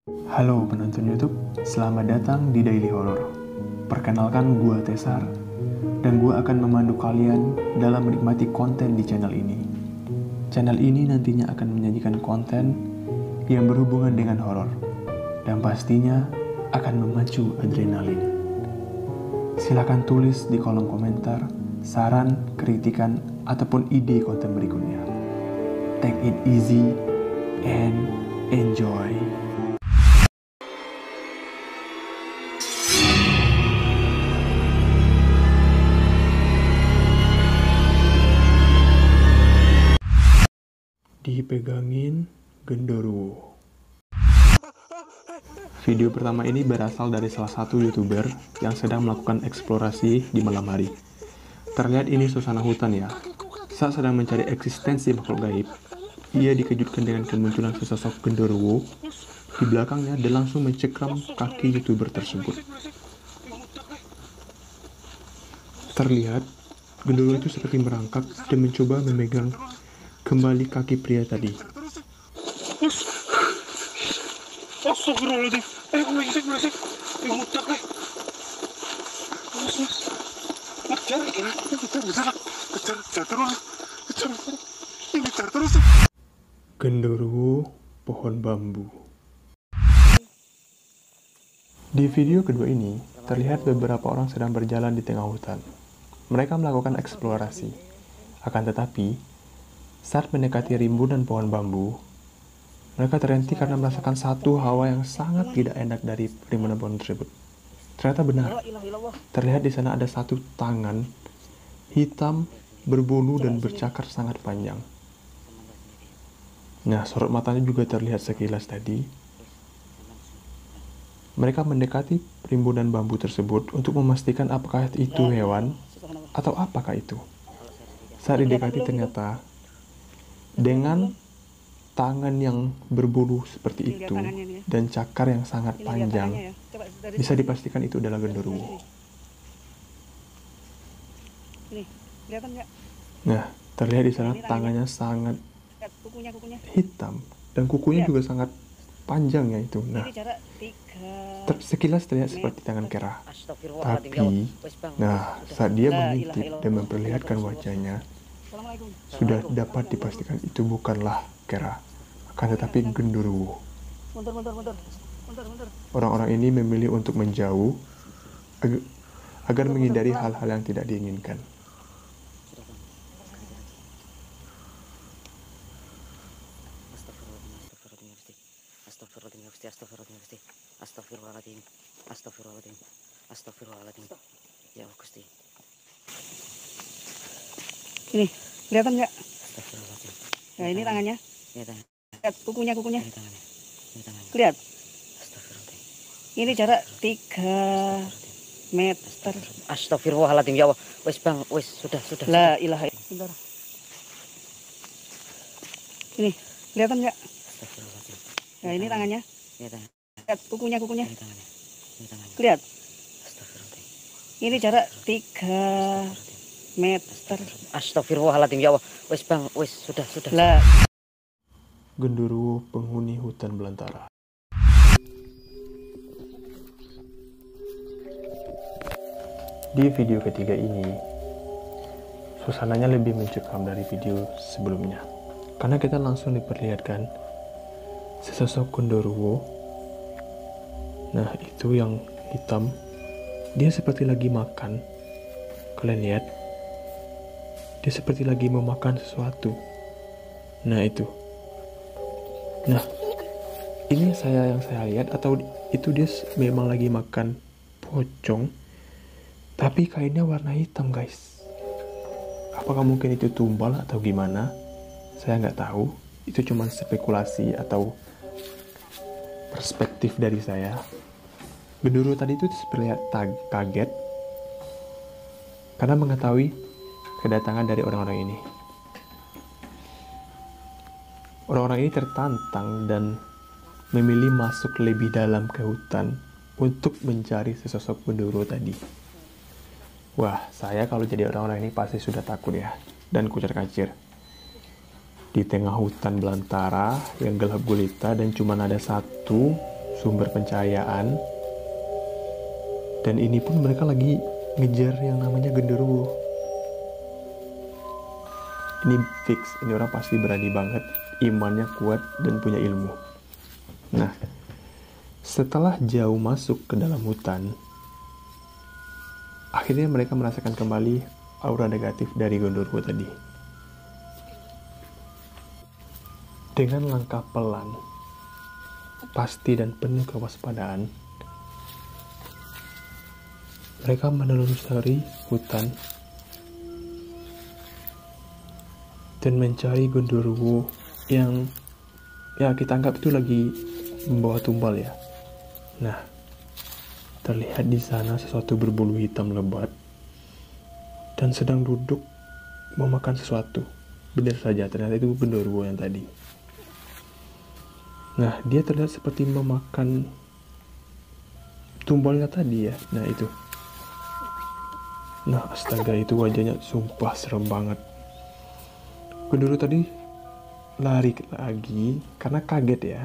Halo penonton YouTube, selamat datang di Daily Horror. Perkenalkan gua Tesar, dan gua akan memandu kalian dalam menikmati konten di channel ini. Channel ini nantinya akan menyajikan konten yang berhubungan dengan horor, dan pastinya akan memacu adrenalin. Silahkan tulis di kolom komentar saran, kritikan, ataupun ide konten berikutnya. Take it easy and enjoy. Dipegangin genderuwo. Video pertama ini berasal dari salah satu YouTuber yang sedang melakukan eksplorasi di malam hari. Terlihat ini suasana hutan ya. Saat sedang mencari eksistensi makhluk gaib, ia dikejutkan dengan kemunculan sesosok genderuwo di belakangnya dan langsung mencekram kaki YouTuber tersebut. Terlihat genderuwo itu seperti merangkak dan mencoba memegang kembali kaki pria tadi. Astagfirullahaladzim. Kejar terus. Genderuwo pohon bambu. Di video kedua ini, terlihat beberapa orang sedang berjalan di tengah hutan. Mereka melakukan eksplorasi. Akan tetapi, saat mendekati rimbunan pohon bambu, mereka terhenti karena merasakan satu hawa yang sangat tidak enak dari rimbunan pohon tersebut. Ternyata benar, terlihat di sana ada satu tangan hitam, berbulu dan bercakar sangat panjang. Nah, sorot matanya juga terlihat sekilas tadi. Mereka mendekati rimbunan bambu tersebut untuk memastikan apakah itu hewan atau apakah itu. Saat didekati ternyata dengan tangan yang berbulu seperti itu dan cakar yang sangat panjang, bisa dipastikan itu adalah genderuwo. Nah, terlihat di sana tangannya sangat hitam dan kukunya juga sangat panjang ya itu. Nah, sekilas terlihat seperti tangan kera. Tapi, nah, saat dia mengintip dan memperlihatkan wajahnya, sudah dapat dipastikan itu bukanlah kera, akan tetapi genderuwo. Orang-orang ini memilih untuk menjauh agar menghindari hal-hal yang tidak diinginkan. Astagfirullahaladzim. Ya Gusti. Ini, kelihatan nggak? Astagfirullahaladzim. Nah, ini tangannya. Ini tangan. Lihat kukunya. Ini tangannya. Lihat. Astagfirullahaladzim. Ini jarak 3 meter. Astagfirullahaladzim ya Allah. Wes Bang, wes sudah. La ilaha illallah. Ini, kelihatan nggak? Astagfirullahaladzim. Nah, ini tangannya. Ini tangan. Lihat kukunya. Ini tangannya. Lihat. Astagfirullahaladzim. Ini jarak 3 meter. Astagfirullahaladzim ya Allah. Wes Bang, wes sudah. La. Genderuwo penghuni hutan belantara. Di video ketiga ini, suasananya lebih mencekam dari video sebelumnya. Karena kita langsung diperlihatkan sesosok genderuwo. Nah, itu yang hitam. Dia seperti lagi makan. Kalian lihat? Dia seperti lagi memakan sesuatu. Nah, itu. Nah, ini yang saya lihat, atau itu dia memang lagi makan pocong, tapi kainnya warna hitam, guys. Apakah mungkin itu tumbal atau gimana? Saya nggak tahu. Itu cuma spekulasi atau perspektif dari saya. Genderuwo tadi itu terlihat kaget karena mengetahui kedatangan dari orang-orang ini. Orang-orang ini tertantang dan memilih masuk lebih dalam ke hutan untuk mencari sesosok genderuwo tadi. Wah, saya kalau jadi orang-orang ini pasti sudah takut ya, dan kucar-kacir. Di tengah hutan belantara yang gelap gulita dan cuma ada satu sumber pencahayaan. Dan ini pun mereka lagi ngejar yang namanya genderuwo. Ini fix, ini orang pasti berani banget, imannya kuat dan punya ilmu. Nah, setelah jauh masuk ke dalam hutan, akhirnya mereka merasakan kembali aura negatif dari genderuwo tadi. Dengan langkah pelan, pasti dan penuh kewaspadaan, mereka menelusuri hutan dan mencari genderuwo yang ya kita anggap itu lagi membawa tumbal ya. Nah, terlihat di sana sesuatu berbulu hitam lebat dan sedang duduk memakan sesuatu. Benar saja, ternyata itu genderuwo yang tadi. Nah, dia terlihat seperti memakan tumbalnya tadi ya. Nah, itu. Nah, astaga, itu wajahnya sumpah serem banget. Genderuwo tadi lari lagi karena kaget ya.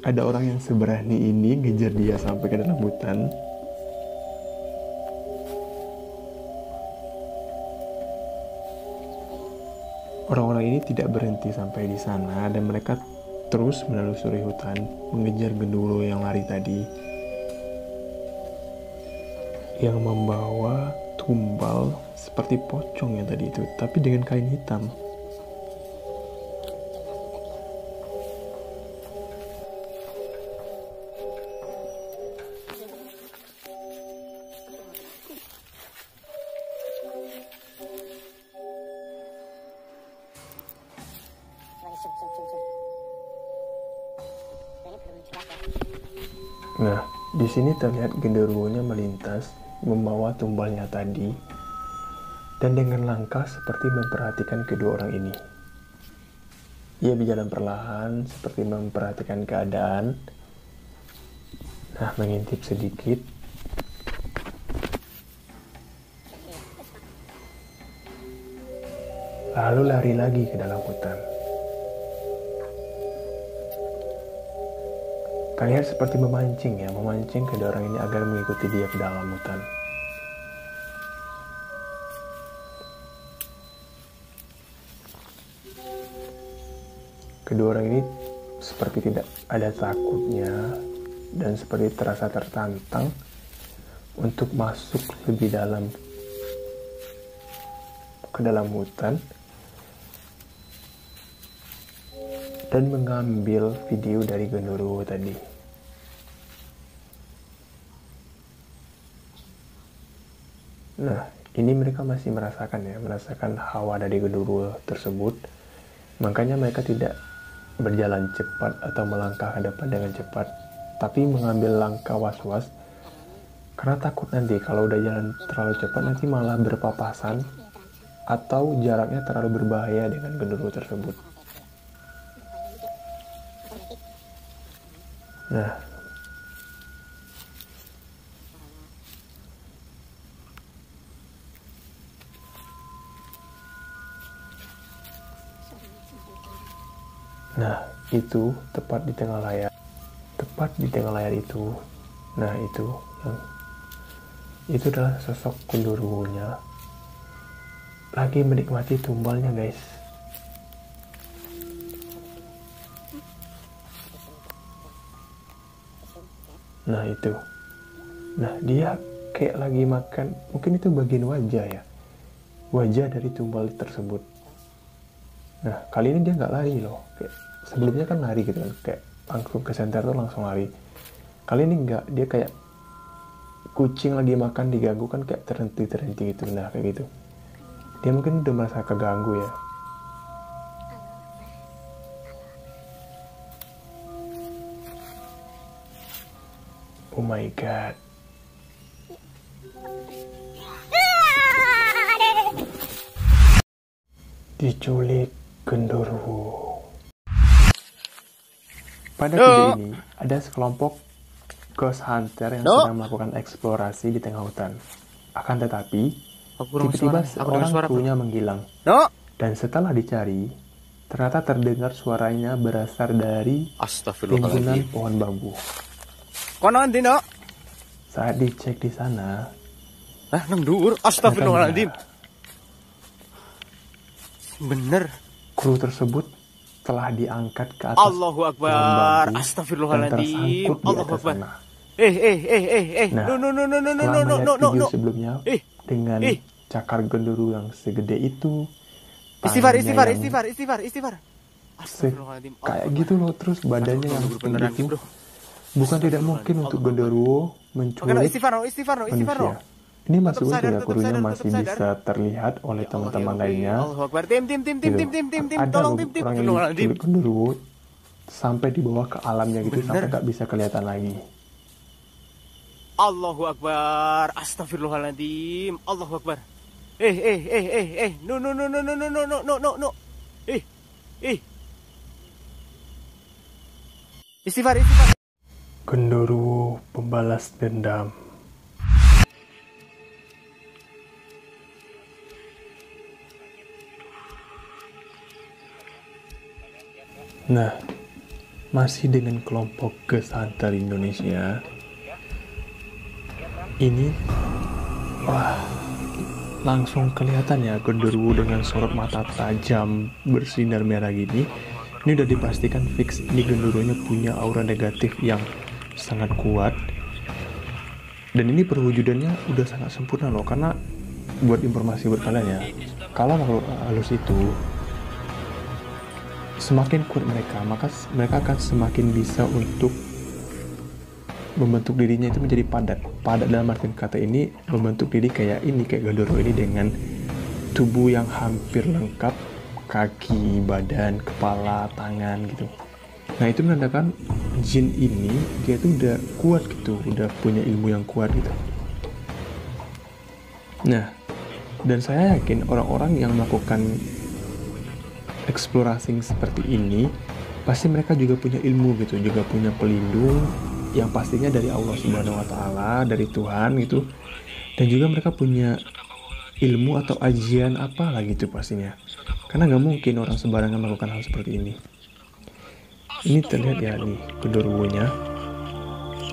Ada orang yang seberani ini ngejar dia sampai ke dalam hutan. Orang-orang ini tidak berhenti sampai di sana dan mereka terus menelusuri hutan, mengejar genderuwo yang lari tadi, yang membawa tumbal seperti pocong yang tadi itu, tapi dengan kain hitam. Nah, di sini terlihat genderuwonya melintas, membawa tumbalnya tadi, dan dengan langkah seperti memperhatikan kedua orang ini. Ia berjalan perlahan, seperti memperhatikan keadaan. Nah, mengintip sedikit. Lalu lari lagi ke dalam hutan. Terlihat seperti memancing kedua orang ini agar mengikuti dia ke dalam hutan. Kedua orang ini seperti tidak ada takutnya dan seperti terasa tertantang untuk masuk lebih dalam ke dalam hutan dan mengambil video dari genderuwo tadi. Nah, ini mereka masih merasakan hawa dari genderuwo tersebut. Makanya mereka tidak berjalan cepat atau melangkah ke depan dengan cepat, tapi mengambil langkah was-was karena takut nanti kalau udah jalan terlalu cepat nanti malah berpapasan atau jaraknya terlalu berbahaya dengan genderuwo tersebut. Nah, itu tepat di tengah layar. Tepat di tengah layar itu. Nah, itu adalah sosok genderuwonya lagi menikmati tumbalnya, guys. Nah, itu. Nah, dia kayak lagi makan. Mungkin itu bagian wajah ya. Wajah dari tumbal tersebut. Nah, kali ini dia nggak lari loh. Kayak sebelumnya kan lari gitu kan. Kayak langsung ke senter tuh langsung lari. Kali ini nggak. Dia kayak kucing lagi makan diganggu kan kayak terhenti gitu. Nah, kayak gitu. Dia mungkin udah merasa keganggu ya. Oh my god. Diculik genderuwo. Pada video ini ada sekelompok ghost hunter yang sedang melakukan eksplorasi di tengah hutan. Akan tetapi tiba-tiba seorang krunya menghilang. Dan setelah dicari, Ternyata terdengar suaranya berasal dari timbunan pohon bambu. Konon Dino. Saat dicek di sana, Nang dhuwur. Astagfirullahaladzim. Bener. Kru tersebut telah diangkat ke atas Allahu Akbar. pohon bambu dan Astagfirullahaladzim. tersangkut di Allahu atas Akbar. sana. Nah, Setelah melihat video no. sebelumnya dengan cakar genduru yang segede itu, Istighfar. tangannya kayak gitu loh, terus badannya yang setinggi itu, bukan tidak mungkin untuk genderuwo menculik manusia. Ini masih untung ya, kurunya masih bisa terlihat oleh teman-teman lainnya. Allahu Akbar. Tim. Ada Tolong loh tim. orang yang diculik genderuwo sampai dibawa ke alamnya gitu, sampai nggak bisa kelihatan lagi. Allahu Akbar. Astagfirullahaladzim. Allahu Akbar. No. Istighfar. Genderuwo pembalas dendam. Nah, masih dengan kelompok Gesanter Indonesia, ini langsung kelihatan ya genderuwo dengan sorot mata tajam bersinar merah gini. Ini udah dipastikan fix ini genderuwonya punya aura negatif yang sangat kuat. Dan ini perwujudannya udah sangat sempurna loh, karena buat informasi buat kalian ya, kalau makhluk halus itu semakin kuat mereka, maka mereka akan semakin bisa untuk membentuk dirinya itu menjadi padat dalam artian kata ini, membentuk diri kayak genderuwo ini dengan tubuh yang hampir lengkap, kaki, badan, kepala, tangan gitu. Nah itu menandakan jin ini dia tuh udah kuat gitu, udah punya ilmu yang kuat gitu. Nah, dan saya yakin orang-orang yang melakukan eksplorasi seperti ini pasti mereka juga punya ilmu gitu, juga punya pelindung yang pastinya dari Allah Subhanahu wa Ta'ala, dari Tuhan gitu. Dan juga mereka punya ilmu atau ajian apa lagi gitu pastinya, karena nggak mungkin orang sembarangan melakukan hal seperti ini. Ini terlihat ya nih genderuwonya,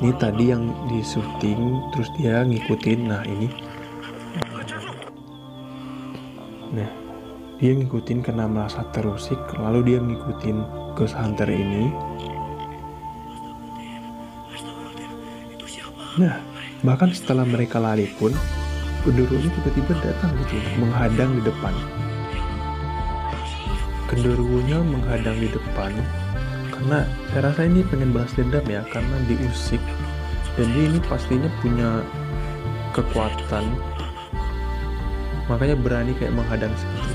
ini tadi yang di syuting terus dia ngikutin. Nah dia ngikutin karena merasa terusik, lalu dia ngikutin Ghost Hunter ini. Nah bahkan setelah mereka lari pun genderuwonya tiba-tiba datang gitu, menghadang di depan. Genderuwonya menghadang di depan karena saya rasa ini pengen balas dendam ya, karena diusik. Jadi ini pastinya punya kekuatan, makanya berani kayak menghadang seperti